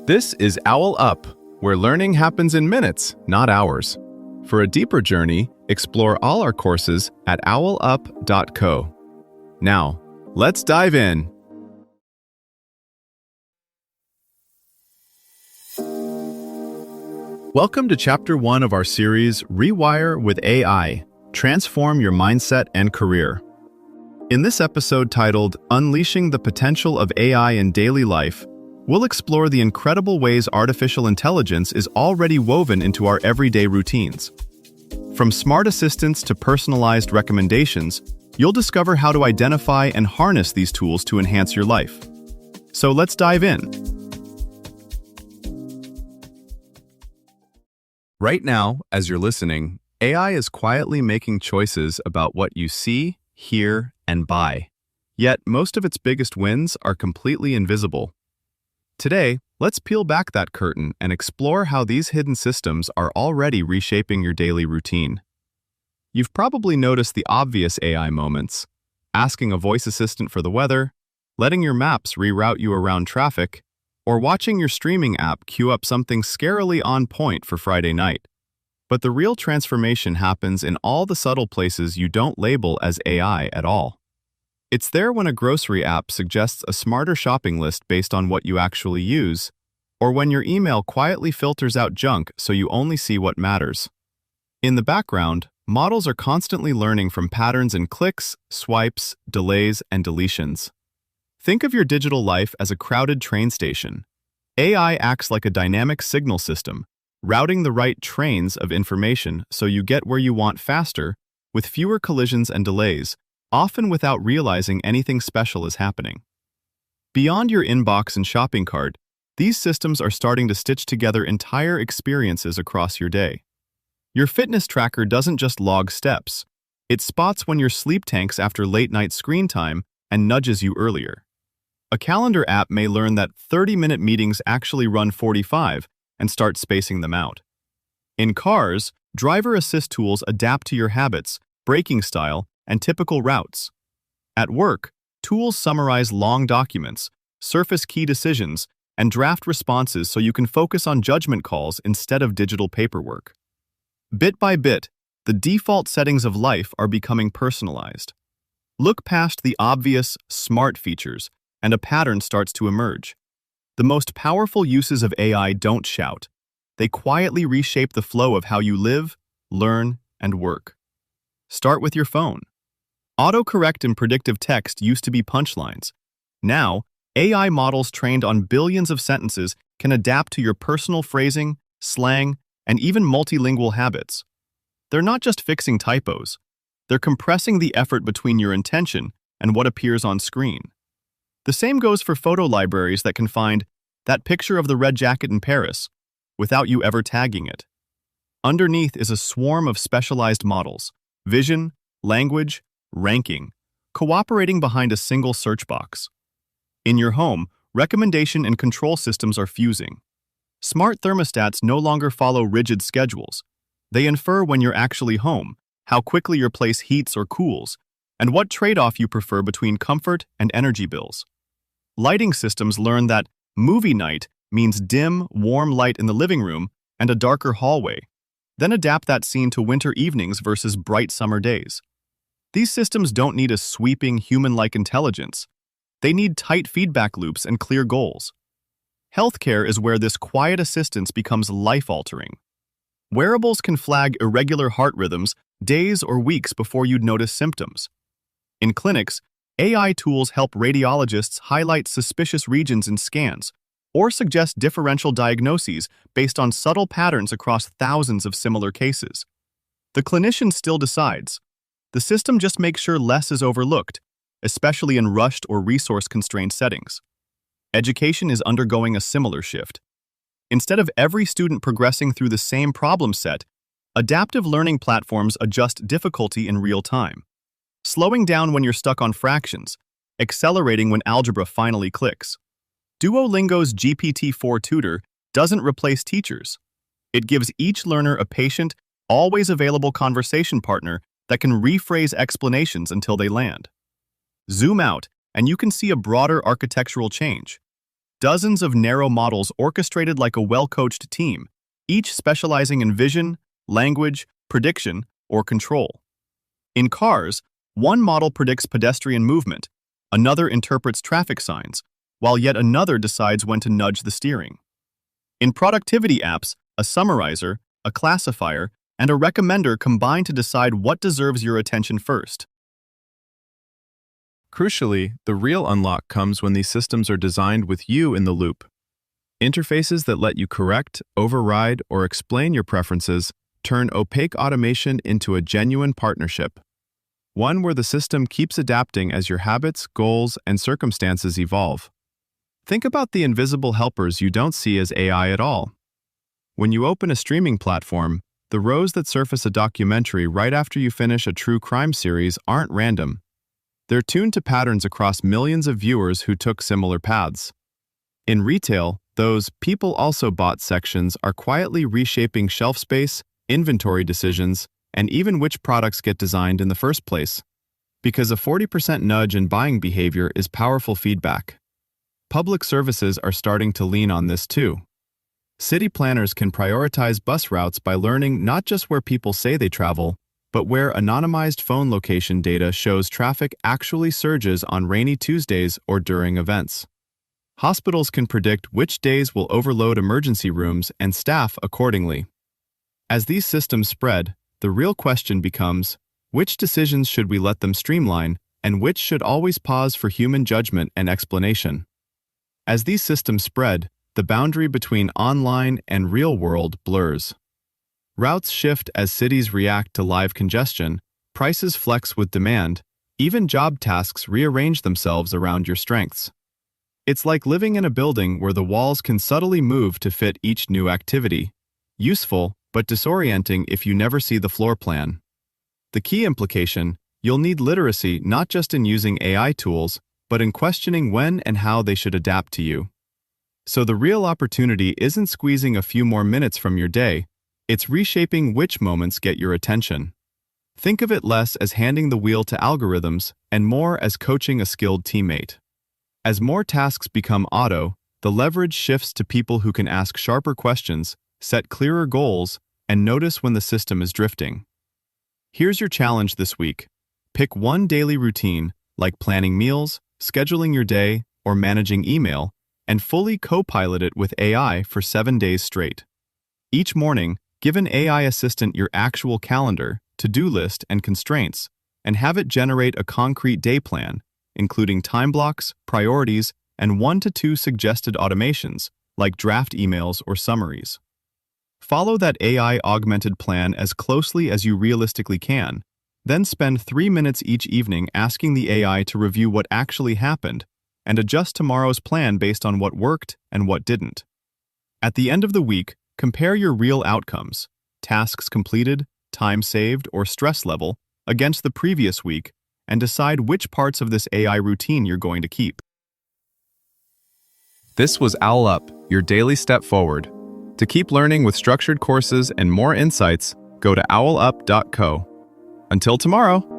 This is OwlUp, where learning happens in minutes, not hours. For a deeper journey, explore all our courses at owlup.co. Now, let's dive in. Welcome to Chapter 1 of our series, Rewire with AI, Transform Your Mindset and Career. In this episode titled, Unleashing the Potential of AI in Daily Life, we'll explore the incredible ways artificial intelligence is already woven into our everyday routines. From smart assistants to personalized recommendations, you'll discover how to identify and harness these tools to enhance your life. So let's dive in. Right now, as you're listening, AI is quietly making choices about what you see, hear, and buy. Yet, most of its biggest wins are completely invisible. Today, let's peel back that curtain and explore how these hidden systems are already reshaping your daily routine. You've probably noticed the obvious AI moments: asking a voice assistant for the weather, letting your maps reroute you around traffic, or watching your streaming app queue up something scarily on point for Friday night. But the real transformation happens in all the subtle places you don't label as AI at all. It's there when a grocery app suggests a smarter shopping list based on what you actually use, or when your email quietly filters out junk so you only see what matters. In the background, models are constantly learning from patterns in clicks, swipes, delays, and deletions. Think of your digital life as a crowded train station. AI acts like a dynamic signal system, routing the right trains of information so you get where you want faster, with fewer collisions and delays, often without realizing anything special is happening. Beyond your inbox and shopping cart, these systems are starting to stitch together entire experiences across your day. Your fitness tracker doesn't just log steps. It spots when your sleep tanks after late-night screen time and nudges you earlier. A calendar app may learn that 30-minute meetings actually run 45 and start spacing them out. In cars, driver assist tools adapt to your habits, braking style, and typical routes. At work, tools summarize long documents, surface key decisions, and draft responses so you can focus on judgment calls instead of digital paperwork. Bit by bit, the default settings of life are becoming personalized. Look past the obvious, smart features, and a pattern starts to emerge. The most powerful uses of AI don't shout. They quietly reshape the flow of how you live, learn, and work. Start with your phone. Autocorrect and predictive text used to be punchlines. Now, AI models trained on billions of sentences can adapt to your personal phrasing, slang, and even multilingual habits. They're not just fixing typos. They're compressing the effort between your intention and what appears on screen. The same goes for photo libraries that can find that picture of the red jacket in Paris without you ever tagging it. Underneath is a swarm of specialized models: vision, language, ranking, cooperating behind a single search box. In your home, recommendation and control systems are fusing. Smart thermostats no longer follow rigid schedules. They infer when you're actually home, how quickly your place heats or cools, and what trade-off you prefer between comfort and energy bills. Lighting systems learn that movie night means dim, warm light in the living room and a darker hallway, then adapt that scene to winter evenings versus bright summer days. These systems don't need a sweeping, human-like intelligence. They need tight feedback loops and clear goals. Healthcare is where this quiet assistance becomes life-altering. Wearables can flag irregular heart rhythms days or weeks before you'd notice symptoms. In clinics, AI tools help radiologists highlight suspicious regions in scans or suggest differential diagnoses based on subtle patterns across thousands of similar cases. The clinician still decides. The system just makes sure less is overlooked, especially in rushed or resource-constrained settings. Education is undergoing a similar shift. Instead of every student progressing through the same problem set, adaptive learning platforms adjust difficulty in real time, slowing down when you're stuck on fractions, accelerating when algebra finally clicks. Duolingo's GPT-4 tutor doesn't replace teachers. It gives each learner a patient, always available conversation partner that can rephrase explanations until they land. Zoom out, and you can see a broader architectural change. dozens of narrow models orchestrated like a well-coached team, each specializing in vision, language, prediction, or control. In cars, one model predicts pedestrian movement, another interprets traffic signs, while yet another decides when to nudge the steering. In productivity apps, a summarizer, a classifier, and a recommender combine to decide what deserves your attention first. Crucially, the real unlock comes when these systems are designed with you in the loop. Interfaces that let you correct, override, or explain your preferences turn opaque automation into a genuine partnership. One where the system keeps adapting as your habits, goals, and circumstances evolve. Think about the invisible helpers you don't see as AI at all. When you open a streaming platform, the rows that surface a documentary right after you finish a true crime series aren't random. They're tuned to patterns across millions of viewers who took similar paths. In retail, those people also bought sections are quietly reshaping shelf space, inventory decisions, and even which products get designed in the first place. Because a 40% nudge in buying behavior is powerful feedback. Public services are starting to lean on this too. City planners can prioritize bus routes by learning not just where people say they travel, but where anonymized phone location data shows traffic actually surges on rainy Tuesdays or during events. Hospitals can predict which days will overload emergency rooms and staff accordingly. As these systems spread, the real question becomes, which decisions should we let them streamline, and which should always pause for human judgment and explanation? As these systems spread, the boundary between online and real world blurs. Routes shift as cities react to live congestion, prices flex with demand, even job tasks rearrange themselves around your strengths. It's like living in a building where the walls can subtly move to fit each new activity. Useful, but disorienting if you never see the floor plan. The key implication, you'll need literacy not just in using AI tools, but in questioning when and how they should adapt to you. So the real opportunity isn't squeezing a few more minutes from your day, it's reshaping which moments get your attention. Think of it less as handing the wheel to algorithms and more as coaching a skilled teammate. As more tasks become auto, the leverage shifts to people who can ask sharper questions, set clearer goals, and notice when the system is drifting. Here's your challenge this week. Pick one daily routine, like planning meals, scheduling your day, or managing email, and fully co-pilot it with AI for 7 days straight. Each morning, give an AI assistant your actual calendar, to-do list, and constraints, and have it generate a concrete day plan, including time blocks, priorities, and 1 to 2 suggested automations, like draft emails or summaries. Follow that AI-augmented plan as closely as you realistically can, then spend 3 minutes each evening asking the AI to review what actually happened and adjust tomorrow's plan based on what worked and what didn't. At the end of the week, compare your real outcomes, tasks completed, time saved, or stress level, against the previous week, and decide which parts of this AI routine you're going to keep. This was OwlUp, your daily step forward. To keep learning with structured courses and more insights, go to owlup.co. Until tomorrow.